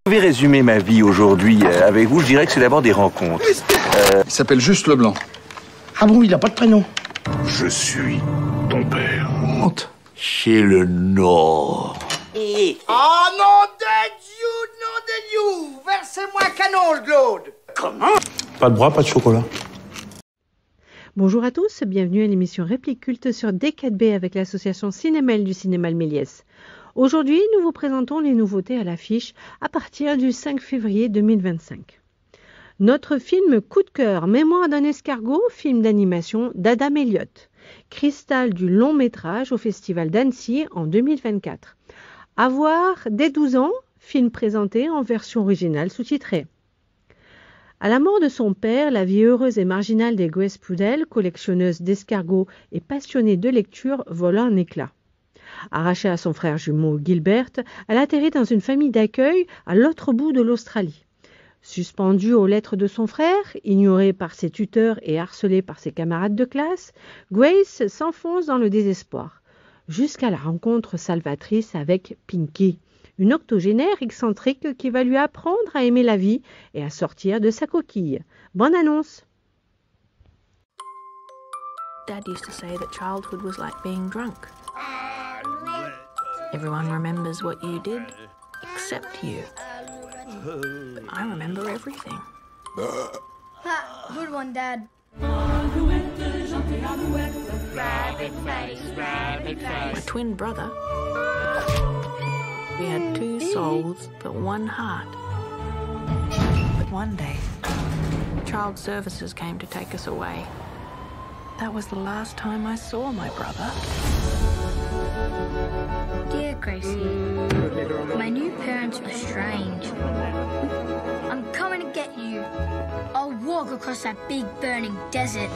Je vais résumer ma vie aujourd'hui avec vous. Je dirais que c'est d'abord des rencontres. Il s'appelle Juste Leblanc. Ah bon, il n'a pas de prénom. Je suis ton père. Honte. Chez le Nord. Oh nom de Dieu, versez-moi un canon, Claude. Comment? Pas de bras, pas de chocolat. Bonjour à tous, bienvenue à l'émission Réplique Culte sur D4B avec l'association Cinémel du Cinéma Le Méliès. Aujourd'hui, nous vous présentons les nouveautés à l'affiche à partir du 5 février 2025. Notre film Coup de cœur, Mémoire d'un escargot, film d'animation d'Adam Elliott. Cristal du long métrage au Festival d'Annecy en 2024. À voir dès 12 ans, film présenté en version originale sous-titrée. À la mort de son père, la vie heureuse et marginale des Grace Prudel, collectionneuse d'escargots et passionnée de lecture, vola en éclats. Arrachée à son frère jumeau Gilbert, elle atterrit dans une famille d'accueil à l'autre bout de l'Australie. Suspendue aux lettres de son frère, ignorée par ses tuteurs et harcelée par ses camarades de classe, Grace s'enfonce dans le désespoir, jusqu'à la rencontre salvatrice avec Pinky, une octogénaire excentrique qui va lui apprendre à aimer la vie et à sortir de sa coquille. Bonne annonce! Dad used to say that childhood was like being drunk. Everyone remembers what you did, except you. I remember everything. Ha! Good one, Dad. My twin brother. We had two souls, but one heart. But one day, Child Services came to take us away. That was the last time I saw my brother. Dear Gracie, my new parents are strange. I'm coming to get you. I'll walk across that big burning desert.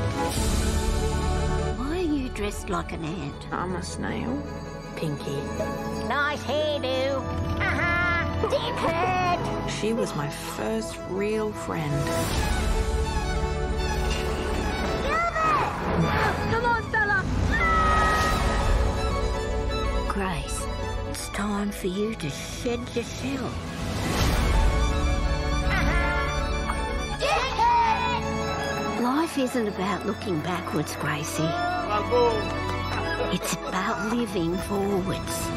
Why are you dressed like an ant? I'm a snail. Pinky. Nice hairdo. Haha, dickhead. She was my first real friend. Come on, fella! Grace, it's time for you to shed your shell. Life isn't about looking backwards, Gracie. It's about living forwards.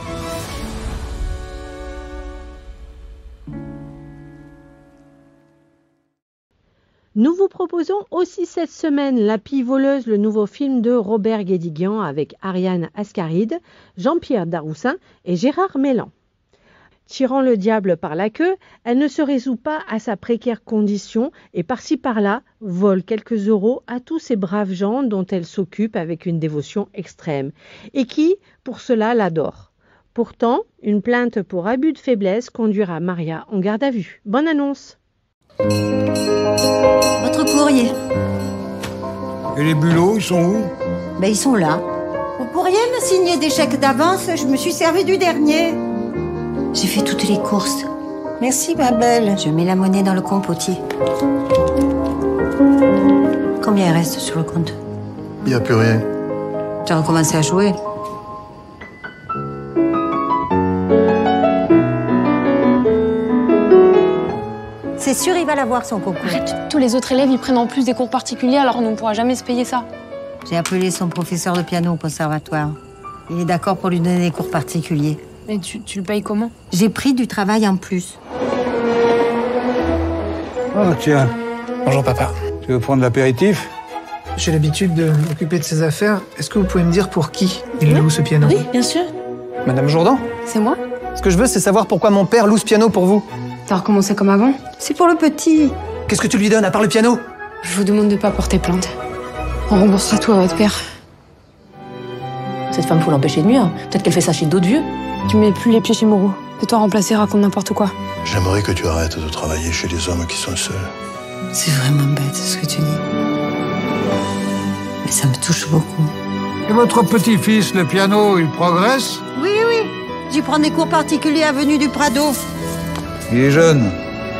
Nous vous proposons aussi cette semaine La Pie voleuse, le nouveau film de Robert Guédiguian avec Ariane Ascaride, Jean-Pierre Daroussin et Gérard Mellan. Tirant le diable par la queue, elle ne se résout pas à sa précaire condition et par-ci par-là vole quelques euros à tous ces braves gens dont elle s'occupe avec une dévotion extrême et qui, pour cela, l'adorent. Pourtant, une plainte pour abus de faiblesse conduira Maria en garde à vue. Bonne annonce! Votre courrier. Et les bulots, ils sont où? Ben, ils sont là. Vous pourriez me signer des chèques d'avance? Je me suis servi du dernier. J'ai fait toutes les courses. Merci, ma belle. Je mets la monnaie dans le compotier. Combien il reste sur le compte? Il n'y a plus rien. Tu as recommencé à jouer? C'est sûr, il va l'avoir, son concours. Arrête, tous les autres élèves, ils prennent en plus des cours particuliers, alors on ne pourra jamais se payer ça. J'ai appelé son professeur de piano au conservatoire. Il est d'accord pour lui donner des cours particuliers. Mais tu le payes comment? J'ai pris du travail en plus. Oh, tiens. Bonjour, papa. Tu veux prendre l'apéritif? J'ai l'habitude de m'occuper de ses affaires. Est-ce que vous pouvez me dire pour qui il loue ce piano? Oui, bien sûr. Madame Jourdan? C'est moi? Ce que je veux, c'est savoir pourquoi mon père loue ce piano pour vous. T'as recommencé comme avant? C'est pour le petit. Qu'est-ce que tu lui donnes à part le piano? Je vous demande de pas porter plainte. On remboursera tout à votre père. Cette femme, faut l'empêcher de nuire. Peut-être qu'elle fait ça chez d'autres vieux. Tu mets plus les pieds chez Moreau. Fais-toi remplacer, raconte n'importe quoi. J'aimerais que tu arrêtes de travailler chez les hommes qui sont seuls. C'est vraiment bête ce que tu dis. Mais ça me touche beaucoup. Et votre petit-fils, le piano, il progresse? Oui, oui. J'y prends des cours particuliers avenue du Prado. Il est jeune.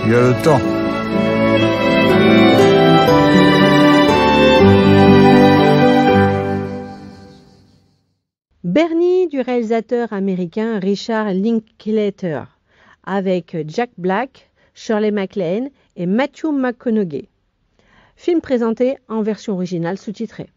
Il a le temps. Bernie du réalisateur américain Richard Linklater. avec Jack Black, Shirley MacLaine et Matthew McConaughey. Film présenté en version originale sous-titrée.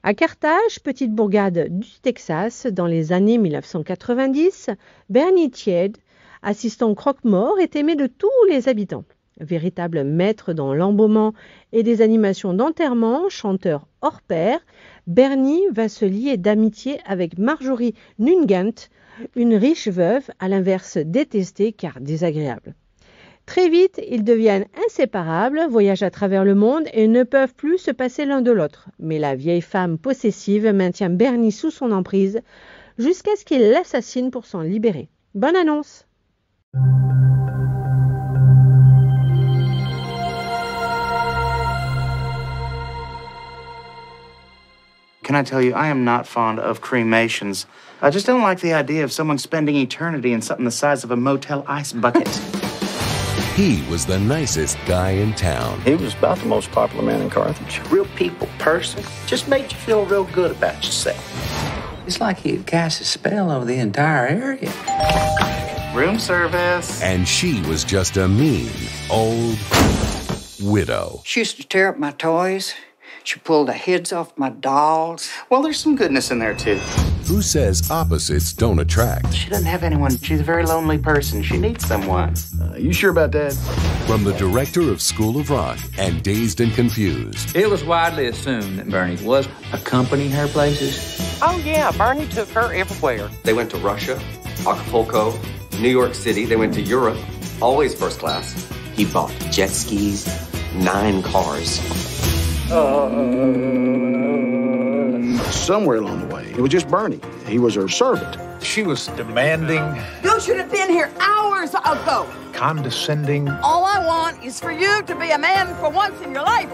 À Carthage, petite bourgade du Texas, dans les années 1990, Bernie Tiede, assistant au croque-mort, est aimé de tous les habitants. Véritable maître dans l'embaumement et des animations d'enterrement, chanteur hors pair, Bernie va se lier d'amitié avec Marjorie Nugent, une riche veuve, à l'inverse détestée car désagréable. Très vite, ils deviennent inséparables, voyagent à travers le monde et ne peuvent plus se passer l'un de l'autre. Mais la vieille femme possessive maintient Bernie sous son emprise jusqu'à ce qu'il l'assassine pour s'en libérer. Bonne annonce! Can I tell you, I am not fond of cremations. I just don't like the idea of someone spending eternity in something the size of a motel ice bucket. He was the nicest guy in town. He was about the most popular man in Carthage. Real people person. Just made you feel real good about yourself. It's like he had cast a spell over the entire area. Room service. And she was just a mean, old widow. She used to tear up my toys. She pulled the heads off my dolls. Well, there's some goodness in there, too. Who says opposites don't attract? She doesn't have anyone. She's a very lonely person. She needs someone. You sure about that? From the director of School of Rock and Dazed and Confused. It was widely assumed that Bernie was accompanying her places. Oh, yeah, Bernie took her everywhere. They went to Russia, Acapulco, New York City. They went to Europe, always first class. He bought jet skis, 9 cars. Somewhere along the way, it was just Bernie. He was her servant. She was demanding, You should have been here hours ago. condescending, All I want is for you to be a man for once in your life.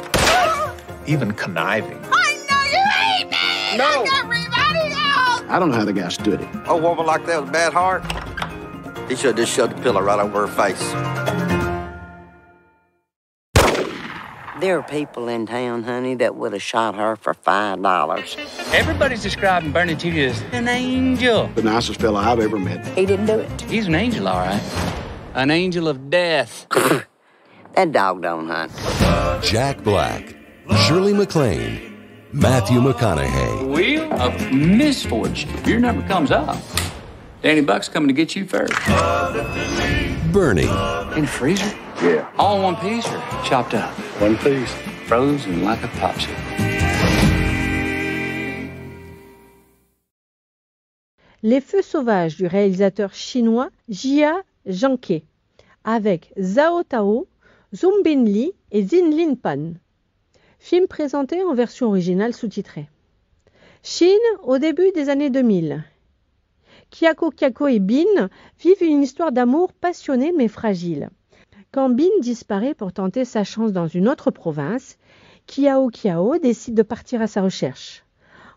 even conniving. I know you hate me! No. Like everybody else! I don't know how the guy stood it. A woman like that with a bad heart, he should have just shoved the pillow right over her face. There are people in town, honey, that would have shot her for $5. Everybody's describing Bernie to you as an angel. The nicest fella I've ever met. He didn't do it. He's an angel, all right. An angel of death. That dog don't hunt. Jack Black, Shirley MacLaine, Matthew McConaughey. Wheel of misfortune. If your number comes up, Danny Buck's coming to get you first. Bernie. In the freezer? Yeah. All in one piece or chopped up? One piece. Frozen like a popsicle. Les Feux sauvages du réalisateur chinois Jia Zhangke, avec Zhao Tao, Zhou Bin Li et Xin Lin Pan. Film présenté en version originale sous-titrée. Chine au début des années 2000. Kyako et Bin vivent une histoire d'amour passionnée mais fragile. Quand Bin disparaît pour tenter sa chance dans une autre province, Kiao décide de partir à sa recherche.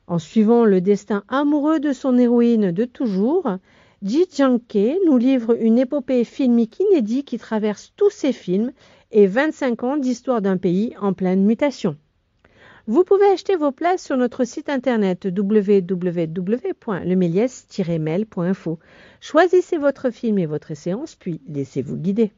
En suivant le destin amoureux de son héroïne de toujours, Ji Zhangke nous livre une épopée filmique inédite qui traverse tous ses films et 25 ans d'histoire d'un pays en pleine mutation. Vous pouvez acheter vos places sur notre site internet www.lemelies-mail.info. Choisissez votre film et votre séance, puis laissez-vous guider.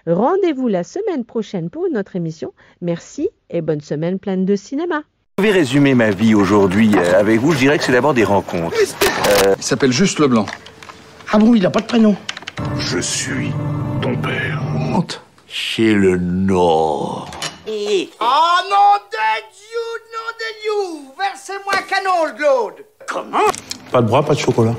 Rendez-vous la semaine prochaine pour une autre émission. Merci et bonne semaine pleine de cinéma. Je vais résumer ma vie aujourd'hui avec vous. Je dirais que c'est d'abord des rencontres. Il s'appelle juste Leblanc. Ah bon, il a pas de prénom. Je suis ton père. Honte. Chez le Nord. Oh non de Dieu, Versez-moi un canon, Claude. Comment? Pas de bras, pas de chocolat.